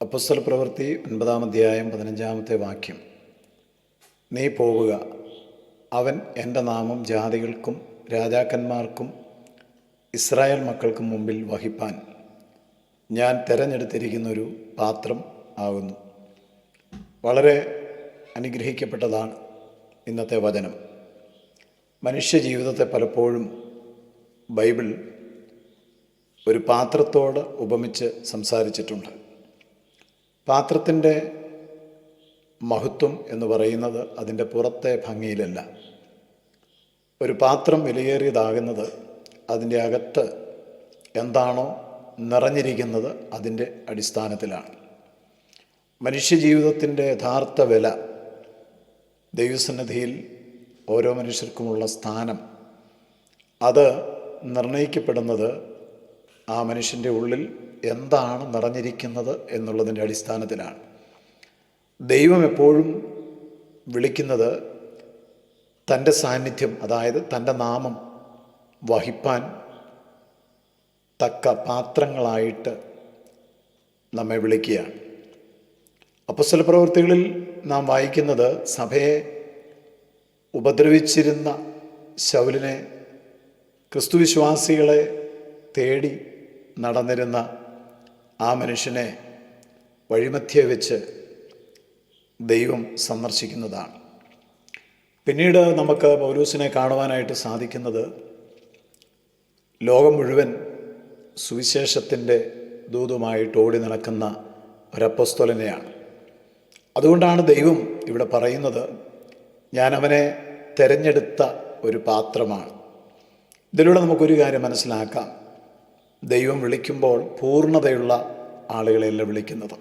അപ്പോസ്തലപ്രവൃത്തി 9-ാം അധ്യായം 15-ാമത്തെ വാക്യം. നീ പോവുക, അവൻ എൻ്റെ നാമം ജാതികൾക്കും രാജാക്കന്മാർക്കും ഇസ്രായേൽ മക്കൾക്കും മുമ്പിൽ വഹിപ്പാൻ ഞാൻ തിരഞ്ഞെടുത്തിരിക്കുന്നൊരു പാത്രം ആകുന്നു. വളരെ അനുഗ്രഹിക്കപ്പെട്ടതാണ് ഇന്നത്തെ വചനം. മനുഷ്യജീവിതത്തെ പലപ്പോഴും ബൈബിൾ ഒരു പാത്രത്തോട് ഉപമിച്ച് സംസാരിച്ചിട്ടുണ്ട്. പാത്രത്തിൻ്റെ മഹത്വം എന്ന് പറയുന്നത് അതിൻ്റെ പുറത്തെ ഭംഗിയിലല്ല. ഒരു പാത്രം വിലയേറിയതാകുന്നത് അതിൻ്റെ അകത്ത് എന്താണോ നിറഞ്ഞിരിക്കുന്നത് അതിൻ്റെ അടിസ്ഥാനത്തിലാണ്. മനുഷ്യജീവിതത്തിൻ്റെ യഥാർത്ഥ വില, ദൈവസന്നിധിയിൽ ഓരോ മനുഷ്യർക്കുമുള്ള സ്ഥാനം, അത് നിർണയിക്കപ്പെടുന്നത് ആ മനുഷ്യൻ്റെ ഉള്ളിൽ എന്താണ് നിറഞ്ഞിരിക്കുന്നത് എന്നുള്ളതിൻ്റെ അടിസ്ഥാനത്തിലാണ്. ദൈവം എപ്പോഴും വിളിക്കുന്നത് തൻ്റെ സാന്നിധ്യം, അതായത് തൻ്റെ നാമം വഹിപ്പാൻ തക്ക പാത്രങ്ങളായിട്ട് നമ്മെ വിളിക്കുകയാണ്. അപ്പോസ്തലപ്രവൃത്തികളിൽ നാം വായിക്കുന്നത് സഭയെ ഉപദ്രവിച്ചിരുന്ന ശൗലിനെ, ക്രിസ്തുവിശ്വാസികളെ തേടി നടന്നിരുന്ന ആ മനുഷ്യനെ വഴിമധ്യേ വെച്ച് ദൈവം സന്ദർശിക്കുന്നതാണ്. പിന്നീട് നമുക്ക് പൗലോസിനെ കാണുവാനായിട്ട് സാധിക്കുന്നത് ലോകം മുഴുവൻ സുവിശേഷത്തിൻ്റെ ദൂതുമായിട്ട് ഓടി നടക്കുന്ന ഒരപ്പോസ്തലനെയാണ്. അതുകൊണ്ടാണ് ദൈവം ഇവിടെ പറയുന്നത്, ഞാൻ അവനെ തിരഞ്ഞെടുത്ത ഒരു പാത്രമാണ്. ഇതിലൂടെ നമുക്കൊരു കാര്യം മനസ്സിലാക്കാം. ദൈവം വിളിക്കുമ്പോൾ പൂർണ്ണതയുള്ള ആളുകളെയല്ല വിളിക്കുന്നത്.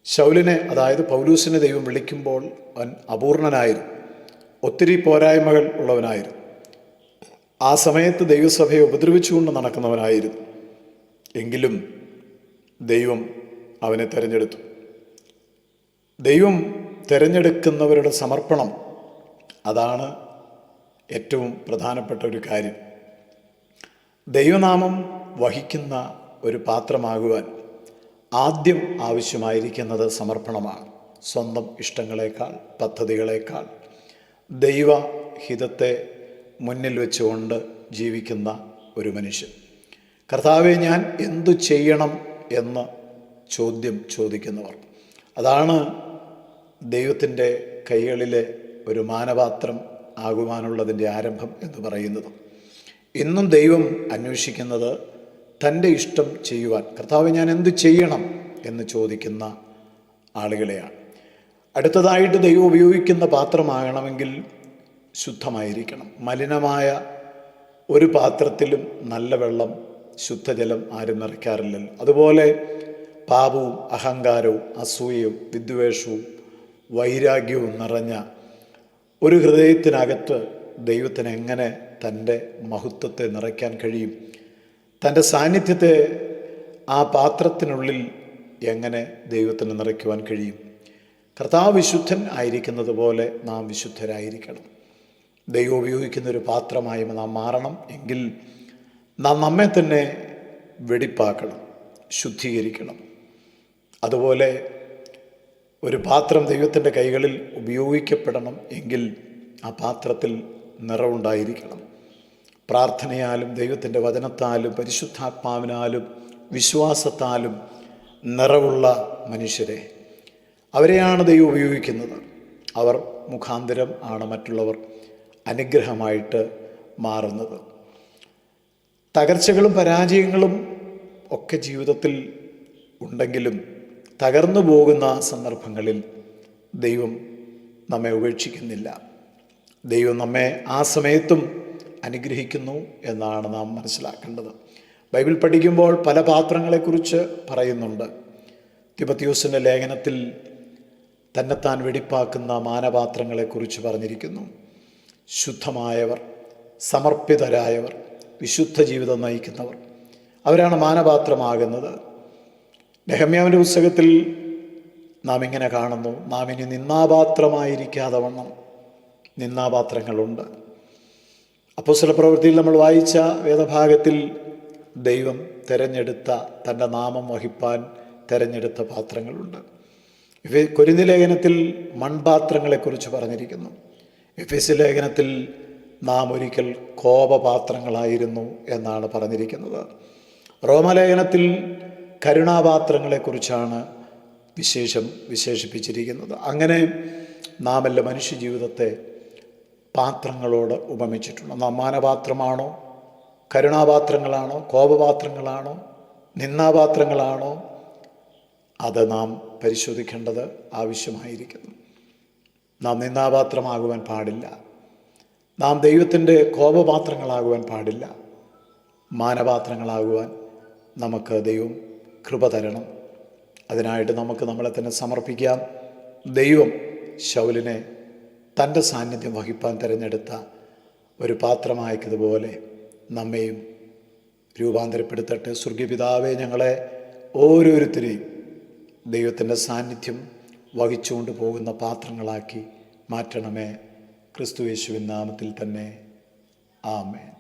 ശൗലിനെ, അതായത് പൗലൂസിനെ ദൈവം വിളിക്കുമ്പോൾ അവൻ അപൂർണനായിരുന്നു, ഒത്തിരി പോരായ്മകൾ ഉള്ളവനായിരുന്നു. ആ സമയത്ത് ദൈവസഭയെ ഉപദ്രവിച്ചുകൊണ്ട് നടക്കുന്നവനായിരുന്നു. എങ്കിലും ദൈവം അവനെ തിരഞ്ഞെടുത്തു. ദൈവം തിരഞ്ഞെടുക്കുന്നവരുടെ സമർപ്പണം, അതാണ് ഏറ്റവും പ്രധാനപ്പെട്ട ഒരു കാര്യം. ദൈവനാമം വഹിക്കുന്ന ഒരു പാത്രമാകുവാൻ ആദ്യം ആവശ്യമായിരിക്കുന്നത് സമർപ്പണമാണ്. സ്വന്തം ഇഷ്ടങ്ങളെക്കാൾ, പദ്ധതികളെക്കാൾ ദൈവഹിതത്തെ മുന്നിൽ വെച്ചുകൊണ്ട് ജീവിക്കുന്ന ഒരു മനുഷ്യൻ. കർത്താവേ, ഞാൻ എന്തു ചെയ്യണം എന്ന് ചോദ്യം ചോദിക്കുന്നവർ, അതാണ് ദൈവത്തിൻ്റെ കൈകളിലെ ഒരു മാനപാത്രം ആകുവാനുള്ളതിൻ്റെ ആരംഭം എന്ന് പറയുന്നത്. ഇന്നും ദൈവം അന്വേഷിക്കുന്നത് തൻ്റെ ഇഷ്ടം ചെയ്യുവാൻ, കർത്താവ് ഞാൻ എന്തു ചെയ്യണം എന്ന് ചോദിക്കുന്ന ആളുകളെയാണ്. അടുത്തതായിട്ട് ദൈവം ഉപയോഗിക്കുന്ന പാത്രമാകണമെങ്കിൽ ശുദ്ധമായിരിക്കണം. മലിനമായ ഒരു പാത്രത്തിലും നല്ല വെള്ളം, ശുദ്ധജലം ആരും നിറയ്ക്കാറില്ലല്ലോ. അതുപോലെ പാപവും അഹങ്കാരവും അസൂയയും വിദ്വേഷവും വൈരാഗ്യവും നിറഞ്ഞ ഒരു ഹൃദയത്തിനകത്ത് ദൈവത്തിന് എങ്ങനെ തൻ്റെ മഹത്വത്തെ നിറയ്ക്കാൻ കഴിയും? തൻ്റെ സാന്നിധ്യത്തെ ആ പാത്രത്തിനുള്ളിൽ എങ്ങനെ ദൈവത്തിന് നിറയ്ക്കുവാൻ കഴിയും? കർത്താവ് വിശുദ്ധൻ ആയിരിക്കുന്നത് പോലെ നാം വിശുദ്ധരായിരിക്കണം. ദൈവം ഉപയോഗിക്കുന്ന ഒരു പാത്രമായി നാം മാറണം. എങ്കിൽ നാം നമ്മെ തന്നെ വെടിപ്പാക്കണം, ശുദ്ധീകരിക്കണം. അതുപോലെ ഒരു പാത്രം ദൈവത്തിൻ്റെ കൈകളിൽ ഉപയോഗിക്കപ്പെടണം എങ്കിൽ ആ പാത്രത്തിൽ നിറവുണ്ടായിരിക്കണം. പ്രാർത്ഥനയാലും ദൈവത്തിൻ്റെ വചനത്താലും പരിശുദ്ധാത്മാവിനാലും വിശ്വാസത്താലും നിറവുള്ള മനുഷ്യരെ, അവരെയാണ് ദൈവം ഉപയോഗിക്കുന്നത്. അവർ മുഖാന്തരം ആണ് മറ്റുള്ളവർ അനുഗ്രഹമായിട്ട് മാറുന്നത്. തകർച്ചകളും പരാജയങ്ങളും ഒക്കെ ജീവിതത്തിൽ ഉണ്ടെങ്കിലും തകർന്നു പോകുന്ന സന്ദർഭങ്ങളിൽ ദൈവം നമ്മെ ഉപേക്ഷിക്കുന്നില്ല. ദൈവം നമ്മെ ആ സമയത്തും അനുഗ്രഹിക്കുന്നു എന്നാണ് നാം മനസ്സിലാക്കേണ്ടത്. ബൈബിൾ പഠിക്കുമ്പോൾ പല പാത്രങ്ങളെക്കുറിച്ച് പറയുന്നുണ്ട്. തിമോഥെയോസിൻ്റെ ലേഖനത്തിൽ തന്നെത്താൻ വെടിപ്പാക്കുന്ന മാനപാത്രങ്ങളെക്കുറിച്ച് പറഞ്ഞിരിക്കുന്നു. ശുദ്ധമായവർ, സമർപ്പിതരായവർ, വിശുദ്ധ ജീവിതം നയിക്കുന്നവർ, അവരാണ് മാനപാത്രമാകുന്നത്. നെഹമ്യാവിൻ്റെ പുസ്തകത്തിൽ നാം ഇങ്ങനെ കാണുന്നു, നാം ഇനി നിന്നാപാത്രമായിരിക്കാതെ വണ്ണം. നിന്നാപാത്രങ്ങളുണ്ട്. അപ്പോസ്തലപ്രവൃത്തിയിൽ നമ്മൾ വായിച്ച വേദഭാഗത്തിൽ ദൈവം തിരഞ്ഞെടുത്ത, തൻ്റെ നാമം വഹിപ്പാൻ തിരഞ്ഞെടുത്ത പാത്രങ്ങളുണ്ട്. കൊരിന്ത്യർ ലേഖനത്തിൽ മൺപാത്രങ്ങളെക്കുറിച്ച് പറഞ്ഞിരിക്കുന്നു. എഫെസ്യ ലേഖനത്തിൽ നാം ഒരിക്കൽ കോപപാത്രങ്ങളായിരുന്നു എന്നാണ് പറഞ്ഞിരിക്കുന്നത്. റോമലേഖനത്തിൽ കരുണാപാത്രങ്ങളെക്കുറിച്ചാണ് വിശേഷിപ്പിച്ചിരിക്കുന്നത്. അങ്ങനെ നാം എല്ലാ മനുഷ്യ ജീവിതത്തെ പാത്രങ്ങളോട് ഉപമിച്ചിട്ടുണ്ട്. നാം മാനപാത്രമാണോ, കരുണാപാത്രങ്ങളാണോ, കോപപാത്രങ്ങളാണോ, നിന്ദാപാത്രങ്ങളാണോ, അത് നാം പരിശോധിക്കേണ്ടത് ആവശ്യമായിരിക്കുന്നു. നാം നിന്ദാപാത്രമാകുവാൻ പാടില്ല. നാം ദൈവത്തിൻ്റെ കോപപാത്രങ്ങളാകുവാൻ പാടില്ല. മാനപാത്രങ്ങളാകുവാൻ നമുക്ക് ദൈവം കൃപ തരണം. അതിനായിട്ട് നമുക്ക് നമ്മളെ തന്നെ സമർപ്പിക്കാം. ദൈവം ശൗലിനെ തൻ്റെ സാന്നിധ്യം വഹിപ്പാൻ തിരഞ്ഞെടുത്ത ഒരു പാത്രമായതുപോലെ നമ്മെയും രൂപാന്തരപ്പെടുത്തട്ടെ. സ്വർഗീയപിതാവേ, ഞങ്ങളെ ഓരോരുത്തരെയും ദൈവത്തിൻ്റെ സാന്നിധ്യം വഹിച്ചുകൊണ്ട് പോകുന്ന പാത്രങ്ങളാക്കി മാറ്റണമേ. ക്രിസ്തുയേശുവിൻ നാമത്തിൽ തന്നെ. ആമേൻ.